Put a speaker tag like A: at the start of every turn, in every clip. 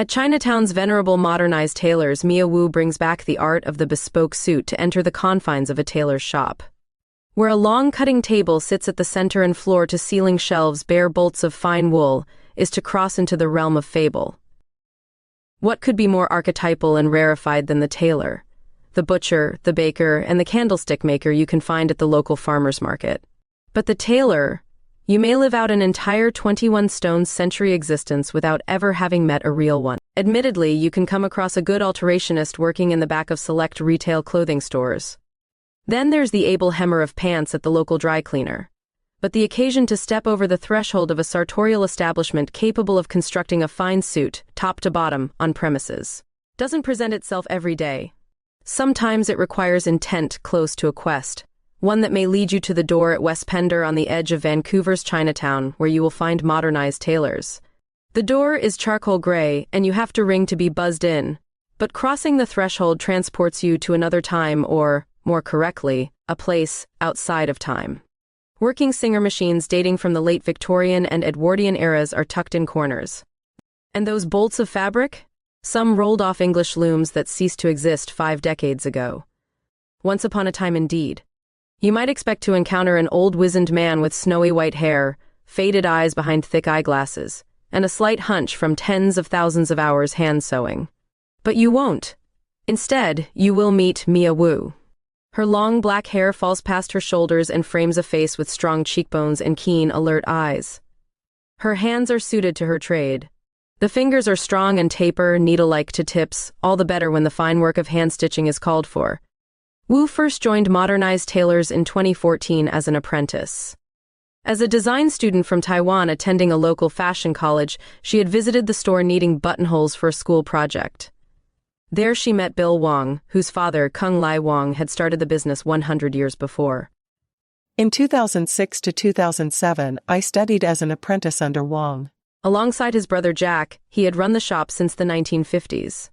A: At Chinatown's venerable modernized tailors, Mia Wu brings back the art of the bespoke suit to enter the confines of a tailor's shop. Where a long cutting table sits at the center and floor-to-ceiling shelves bear bolts of fine wool is to cross into the realm of fable. What could be more archetypal and rarefied than the tailor, the butcher, the baker, and the candlestick maker you can find at the local farmer's market? But the tailor, you may live out an entire 21 century existence without ever having met a real one. Admittedly, you can come across a good alterationist working in the back of select retail clothing stores. Then there's the able hemmer of pants at the local dry cleaner. But the occasion to step over the threshold of a sartorial establishment capable of constructing a fine suit, top to bottom, on premises, doesn't present itself every day. Sometimes it requires intent close to a quest, one that may lead you to the door at West Pender on the edge of Vancouver's Chinatown, where you will find modernized tailors. The door is charcoal gray, and you have to ring to be buzzed in, but crossing the threshold transports you to another time or, more correctly, a place outside of time. Working Singer machines dating from the late Victorian and Edwardian eras are tucked in corners. And those bolts of fabric? Some rolled-off English looms that ceased to exist 5 decades ago. Once upon a time indeed. You might expect to encounter an old wizened man with snowy white hair, faded eyes behind thick eyeglasses, and a slight hunch from tens of thousands of hours hand-sewing. But you won't. Instead, you will meet Mia Wu. Her long black hair falls past her shoulders and frames a face with strong cheekbones and keen, alert eyes. Her hands are suited to her trade. The fingers are strong and taper, needle-like to tips, all the better when the fine work of hand-stitching is called for. Wu first joined modernized tailors in 2014 as an apprentice. As a design student from Taiwan attending a local fashion college, she had visited the store needing buttonholes for a school project. There she met Bill Wong, whose father, Kung Lai Wong, had started the business 100 years before.
B: In 2006 to 2007, I studied as an apprentice under Wong.
A: Alongside his brother Jack, he had run the shop since the 1950s.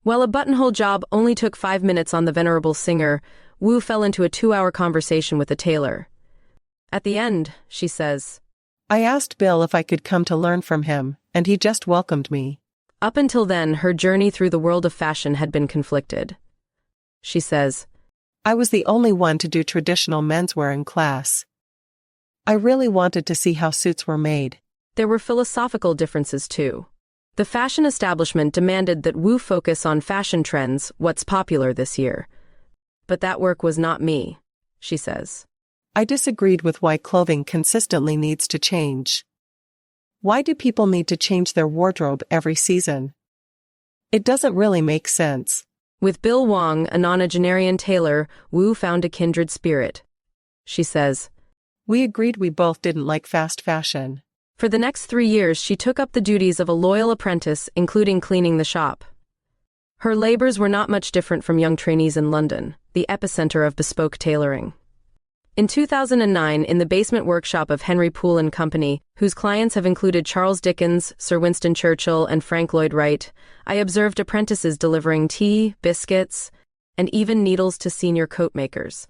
A: While a buttonhole job only took 5 minutes on the venerable Singer, Wu fell into a 2-hour conversation with the tailor. At the end, she says,
B: I asked Bill if I could come to learn from him, and he just welcomed me.
A: Up until then, her journey through the world of fashion had been conflicted. She says,
B: I was the only one to do traditional menswear in class. I really wanted to see how suits were made.
A: There were philosophical differences too. The fashion establishment demanded that Wu focus on fashion trends, what's popular this year. But that work was not me, she says.
B: I disagreed with why clothing consistently needs to change. Why do people need to change their wardrobe every season? It doesn't really make sense.
A: With Bill Wong, a nonagenarian tailor, Wu found a kindred spirit. She says,
B: We agreed we both didn't like fast fashion.
A: For the next 3 years, she took up the duties of a loyal apprentice, including cleaning the shop. Her labors were not much different from young trainees in London, the epicenter of bespoke tailoring. In 2009, in the basement workshop of Henry Poole & Company, whose clients have included Charles Dickens, Sir Winston Churchill, and Frank Lloyd Wright, I observed apprentices delivering tea, biscuits, and even needles to senior coat makers.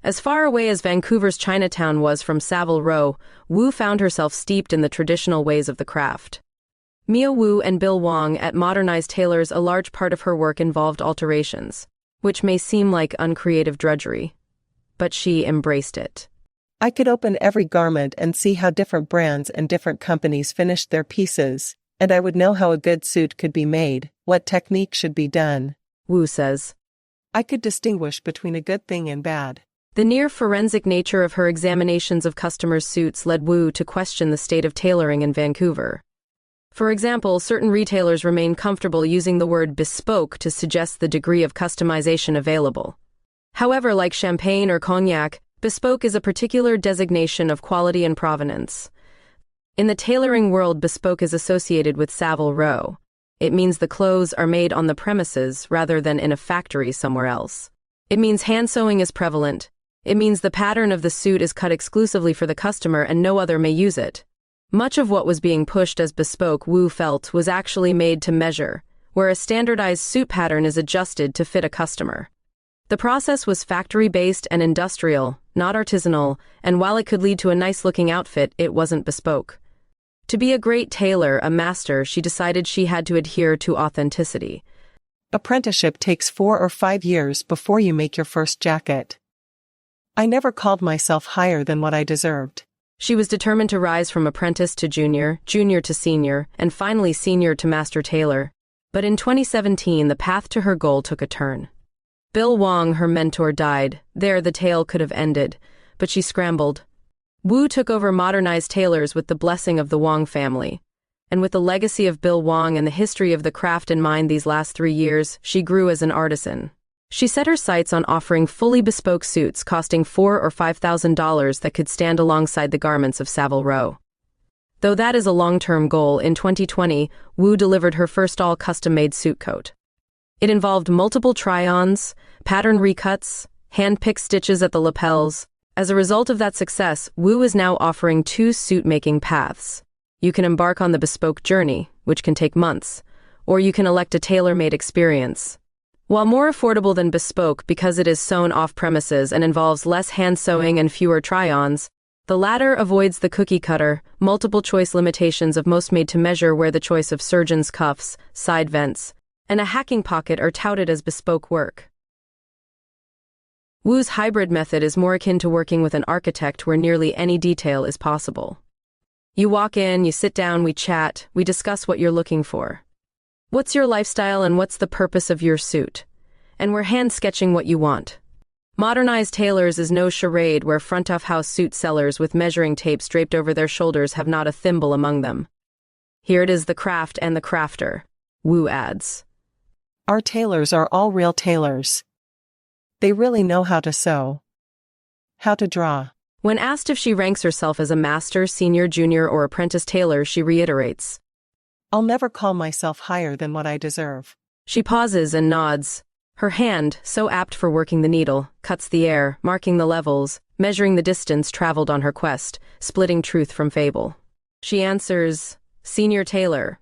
A: As far away as Vancouver's Chinatown was from Savile Row, Wu found herself steeped in the traditional ways of the craft. Mia Wu and Bill Wong at Modernized Tailors, a large part of her work involved alterations, which may seem like uncreative drudgery. But she embraced it.
B: I could open every garment and see how different brands and different companies finished their pieces, and I would know how a good suit could be made, what technique should be done.
A: Wu says,
B: I could distinguish between a good thing and bad.
A: The near forensic nature of her examinations of customers' suits led Wu to question the state of tailoring in Vancouver. For example, certain retailers remain comfortable using the word bespoke to suggest the degree of customization available. However, like champagne or cognac, bespoke is a particular designation of quality and provenance. In the tailoring world, bespoke is associated with Savile Row. It means the clothes are made on the premises rather than in a factory somewhere else. It means hand sewing is prevalent. It means the pattern of the suit is cut exclusively for the customer and no other may use it. Much of what was being pushed as bespoke, Wu felt, was actually made to measure, where a standardized suit pattern is adjusted to fit a customer. The process was factory-based and industrial, not artisanal, and while it could lead to a nice-looking outfit, it wasn't bespoke. To be a great tailor, a master, she decided she had to adhere to authenticity.
B: Apprenticeship takes 4 or 5 years before you make your first jacket. I never called myself higher than what I deserved.
A: She was determined to rise from apprentice to junior, junior to senior, and finally senior to master tailor. But in 2017, the path to her goal took a turn. Bill Wong, her mentor, died. There, the tale could have ended, but she scrambled. Wu took over modernized tailors with the blessing of the Wong family. And with the legacy of Bill Wong and the history of the craft in mind these last 3 years, she grew as an artisan. She set her sights on offering fully bespoke suits costing $4,000 or $5,000 that could stand alongside the garments of Savile Row. Though that is a long-term goal, in 2020, Wu delivered her first all-custom-made suit coat. It involved multiple try-ons, pattern recuts, hand-picked stitches at the lapels. As a result of that success, Wu is now offering 2 suit-making paths. You can embark on the bespoke journey, which can take months, or you can elect a tailor-made experience. While more affordable than bespoke because it is sewn off-premises and involves less hand-sewing and fewer try-ons, the latter avoids the cookie-cutter, multiple-choice limitations of most made-to-measure, where the choice of surgeon's cuffs, side vents, and a hacking pocket are touted as bespoke work. Wu's hybrid method is more akin to working with an architect, where nearly any detail is possible. You walk in, you sit down, we chat, we discuss what you're looking for. What's your lifestyle and what's the purpose of your suit? And we're hand-sketching what you want. Modernized tailors is no charade where front-of-house suit sellers with measuring tapes draped over their shoulders have not a thimble among them. Here it is, the craft and the crafter, Wu adds.
B: Our tailors are all real tailors. They really know how to sew, how to draw.
A: When asked if she ranks herself as a master, senior, junior, or apprentice tailor, she reiterates,
B: I'll never call myself higher than what I deserve.
A: She pauses and nods. Her hand, so apt for working the needle, cuts the air, marking the levels, measuring the distance traveled on her quest, splitting truth from fable. She answers, Senior tailor,